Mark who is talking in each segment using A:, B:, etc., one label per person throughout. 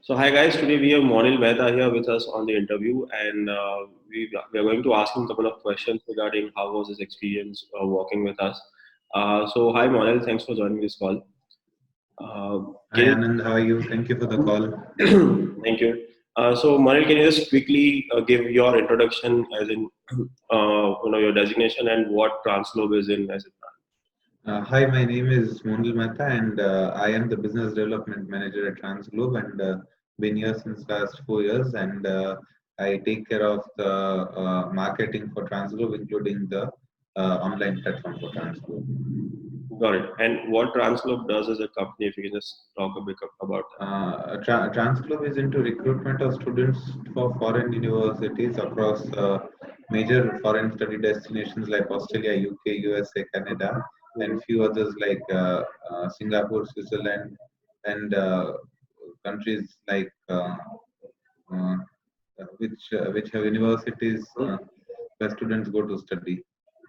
A: So hi guys, today we have Monil Mehta here with us on the interview, and we are going to ask him a couple of questions regarding how was his experience working with us. So hi Monil, thanks for joining this call.
B: Hi
A: Can
B: Anand, how are you? Thank you for the call.
A: Thank you. So Monil, can you just quickly give your introduction, as in your designation and what TransGlobe is in as a
B: Hi, my name is Mondal Mehta, and I am the Business Development Manager at TransGlobe, and been here since last 4 years. And I take care of the marketing for TransGlobe, including the online platform for TransGlobe.
A: Got it. And what TransGlobe does as a company, if you can just talk a bit about that.
B: TransGlobe is into recruitment of students for foreign universities across major foreign study destinations like Australia, UK, USA, Canada, and few others like Singapore, Switzerland, and countries like uh, which have universities where students go to study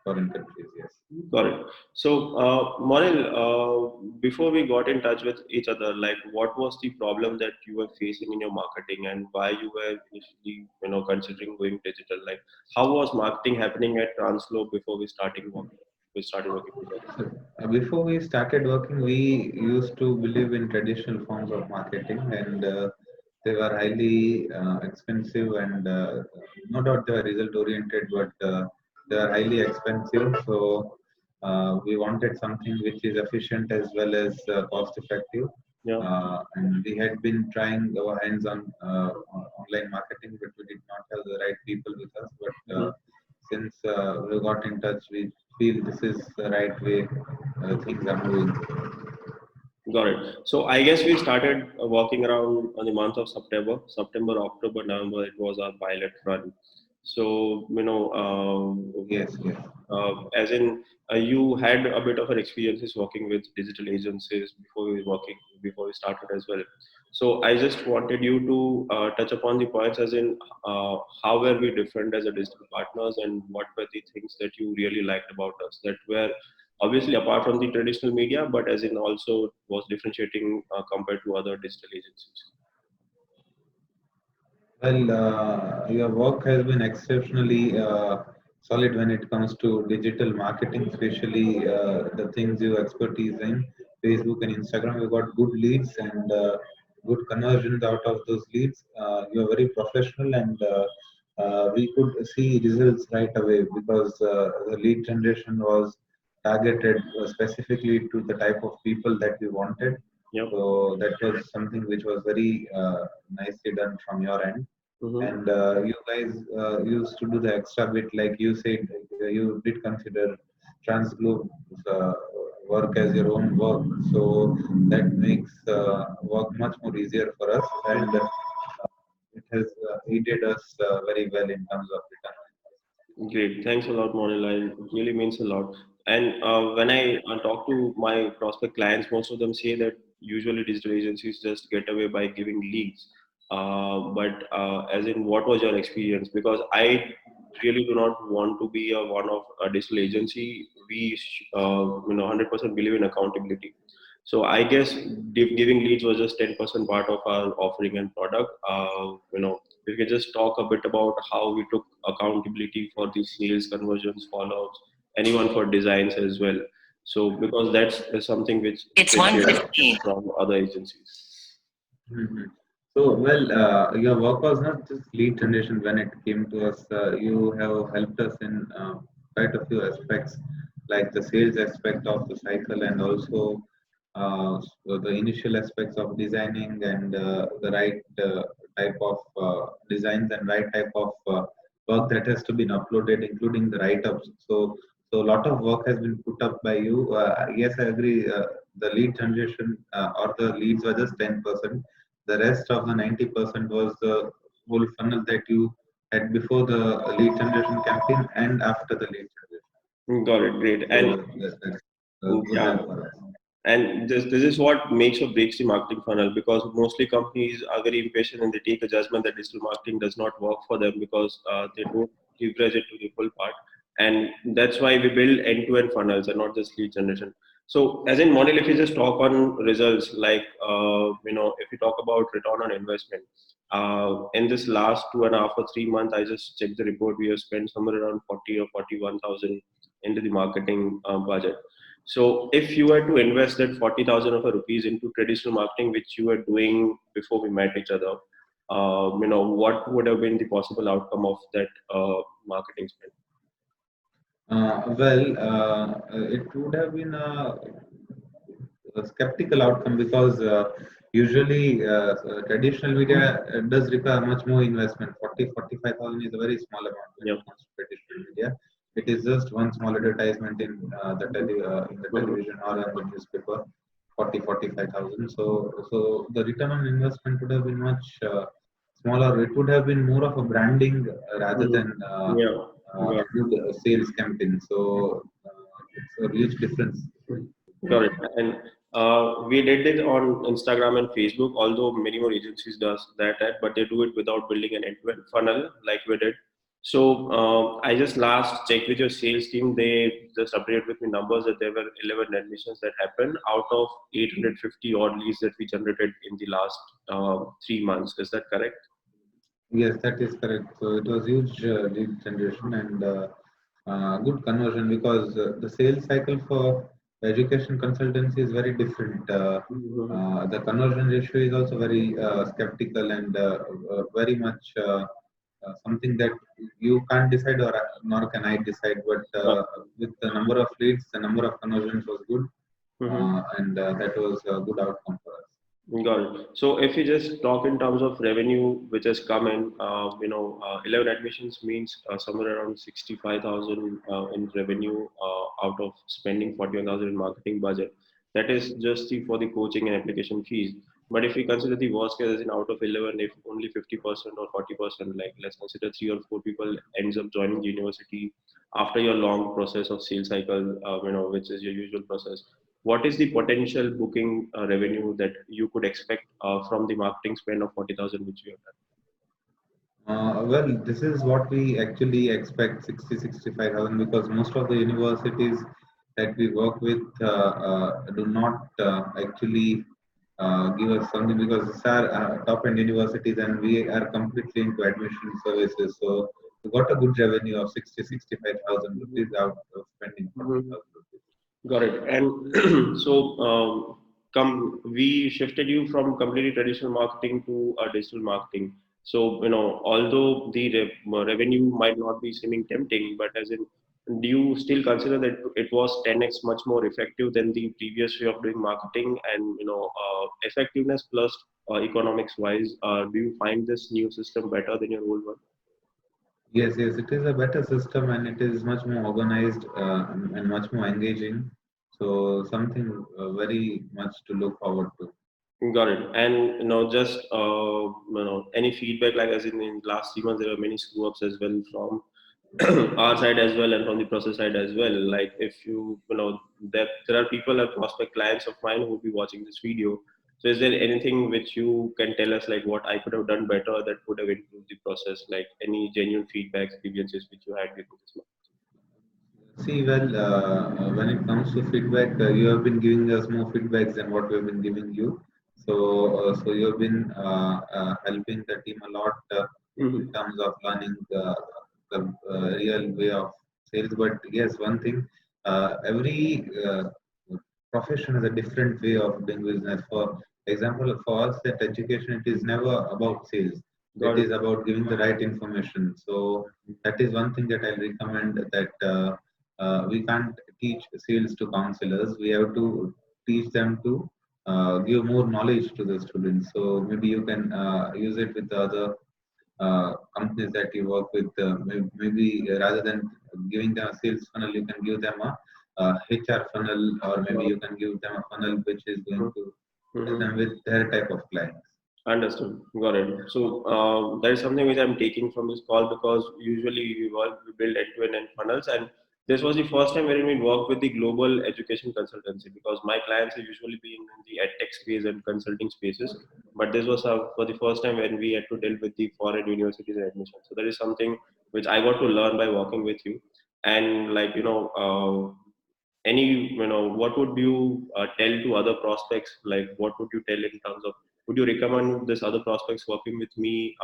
B: foreign countries. Yes.
A: Got it. So, Monil, before we got in touch with each other, like what was the problem that you were facing in your marketing and why you were initially, considering going digital? Like, how was marketing happening at TransGlobe before we started working together?
B: So, before we started working, we used to believe in traditional forms of marketing, and they were highly expensive. And no doubt they were result oriented, but they were highly expensive. So we wanted something which is efficient as well as cost effective.
A: Yeah.
B: And we had been trying our hands on online marketing, but we did not have the right people with us. But
A: Mhm.
B: since we got in touch, we feel this is the right way things are moving.
A: Got it. So I guess we started working around on the month of September, October, November. It was our pilot run. So
B: Yes, yes.
A: as in you had a bit of an experiences working with digital agencies before we started as well. So I just wanted you to touch upon the points, as in how were we different as a digital partners, and what were the things that you really liked about us that were obviously apart from the traditional media, but as in also was differentiating compared to other digital agencies.
B: Well, your work has been exceptionally solid when it comes to digital marketing, especially the things you expertise in Facebook and Instagram. You got good leads and good conversions out of those leads. You are very professional, and we could see results right away because the lead generation was targeted specifically to the type of people that we wanted.
A: Yep.
B: So that was something which was very nicely done from your end.
A: Mm-hmm.
B: And you guys used to do the extra bit, like you said, you did consider TransGlobe uh, work as your own work. So that makes work much more easier for us, and it has aided us very well in terms of return.
A: Great. Thanks a lot, Monil. It really means a lot. And when I talk to my prospect clients, most of them say that usually digital agencies just get away by giving leads. But as in, what was your experience? Because I really do not want to be a one of a digital agency. We, 100% believe in accountability. So I guess giving leads was just 10% part of our offering and product. We can just talk a bit about how we took accountability for the sales, conversions, follow-ups, and even for designs as well. So because that's something which
B: It's
A: differentiates
B: 1:15.
A: from other agencies.
B: Mhm. So, well, your work was not just lead generation when it came to us. You have helped us in quite a few aspects, like the sales aspect of the cycle, and also so the initial aspects of designing and the right type of designs and right type of work that has to be uploaded, including the write-ups. So a lot of work has been put up by you. Yes, I agree. The lead generation or the leads were just 10%. The rest of the 90% was the whole funnel that you had before the lead generation campaign and after the lead generation.
A: Got it, great. And
B: So that's a good
A: yeah,
B: help for us.
A: and this is what makes or breaks the marketing funnel, because mostly companies are very impatient and they take a judgment that digital marketing does not work for them because they don't leverage it to the full part. And that's why we build end-to-end funnels and not just lead generation. So, as in model, if you just talk on results, like if you talk about return on investment, in this last 2.5 or 3 months, I just checked the report. We have spent somewhere around 40 or 41,000 into the marketing budget. So, if you were to invest that 40,000 of a rupees into traditional marketing, which you were doing before we met each other, what would have been the possible outcome of that marketing spend?
B: It would have been a skeptical outcome because usually traditional media does require much more investment. 45,000 is a very small amount when
A: Yeah.
B: it comes to traditional media. It is just one small advertisement in the
A: Mhm.
B: television or in the newspaper. 45,000. So the return on investment would have been much smaller. It would have been more of a branding rather
A: Mhm.
B: than
A: Yeah.
B: a good sales campaign. So it's a huge difference.
A: Got it. And we did it on Instagram and Facebook, although many more agencies does that, but they do it without building an end-to-end funnel like we did. So I just last checked with your sales team. They just updated with me numbers that there were 11 admissions that happened out of 850 odd leads that we generated in the last 3 months. Is that correct?
B: Yes, that is correct. So it was huge lead generation and good conversion because the sales cycle for education consultancy is very different.
A: Mhm.
B: The conversion ratio is also very skeptical and very much something that you can't decide or nor can I decide. But with the number of leads, the number of conversions was good,
A: Mhm.
B: and that was a good outcome for us.
A: Got it. So if you just talk in terms of revenue, which has come in, 11 admissions means somewhere around 65,000 in revenue out of spending 41,000 in marketing budget. That is just for the coaching and application fees. But if we consider the worst case as in out of 11, if only 50% or 40%, like let's consider 3 or 4 people ends up joining the university after your long process of sales cycle, which is your usual process, what is the potential booking revenue that you could expect from the marketing spend of 40,000 which you have
B: This is what we actually expect 65,000 because most of the universities that we work with do not actually give us something because these are top end universities and we are completely into admission services. So we got a good revenue of 65,000 rupees out of spending
A: done?
B: 40,000 rupees.
A: Got it. And so, we shifted you from completely traditional marketing to digital marketing. So, although the revenue might not be seeming tempting, but as in, do you still consider that it was 10x much more effective than the previous way of doing marketing? And, effectiveness plus economics wise, do you find this new system better than your old one?
B: Yes, yes, it is a better system and it is much more organized and much more engaging. So something very much to look forward to.
A: Got it. And just any feedback like as in last 3 months there were many screw ups as well from our side as well and from the process side as well. Like if that there are people like prospect clients of mine who will be watching this video. So is there anything which you can tell us like what I could have done better that would have improved the process? Like any genuine feedback experiences which you had with this?
B: See, when it comes to feedback, you have been giving us more feedbacks than what we have been giving you. So you have been helping the team a lot in
A: Mm-hmm.
B: terms of learning the real way of sales. But yes, one thing, every profession has a different way of doing business. For example, for us at education, it is never about sales. It
A: Got it.
B: is about giving the right information. So that is one thing that I recommend that. We can't teach sales to counselors. We have to teach them to give more knowledge to the students. So maybe you can use it with the other companies that you work with. Maybe rather than giving them a sales funnel, you can give them a HR funnel, or maybe you can give them a funnel which is going to help
A: Mm-hmm.
B: them with their type of clients.
A: Understood. Got it. So that is something which I'm taking from this call because usually we build end-to-end funnels, and this was the first time when we worked with the global education consultancy because my clients are usually being in the edtech space and consulting spaces, but this was for the first time when we had to deal with the foreign universities and admissions. So that is something which I got to learn by working with you, and like any, what would you tell to other prospects? Like, what would you tell in terms of, would you recommend this other prospects working with me,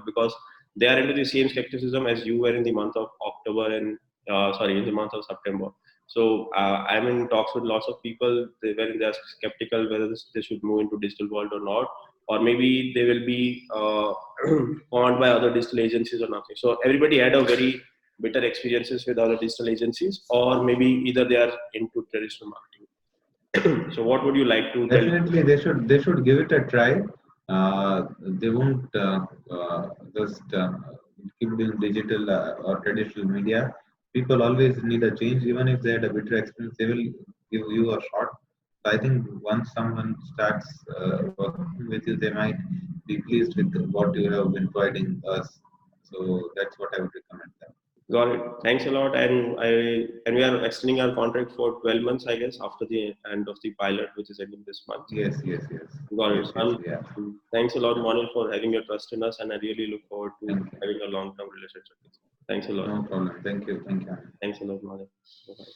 A: because they are into the same skepticism as you were in the month of October and sorry, in the month of September. So I'm in talks with lots of people wherein they are skeptical whether they should move into digital world or not, or maybe they will be owned by other digital agencies or nothing. So everybody had a very better experiences with other digital agencies, or maybe either they are into traditional marketing. So what would you like to tell?
B: Definitely, they should give it a try. They won't just keep doing digital or traditional media. People always need a change, even if they had a better experience. They will give you a shot. So I think once someone starts working with you, they might be pleased with what you have been providing us. So that's what I would recommend them.
A: Got it. Thanks a lot. And we are extending our contract for 12 months, I guess, after the end of the pilot, which is ending this month.
B: Yes, yes, yes,
A: Got it.
B: yes, yes, yeah.
A: Thanks a lot, Monil, for having your trust in us, and I really look forward to
B: Thank you.
A: having a long-term relationship with you. Thanks a lot.
B: No problem. Thank you. Thank you.
A: Thanks a lot, Monil. Bye-bye.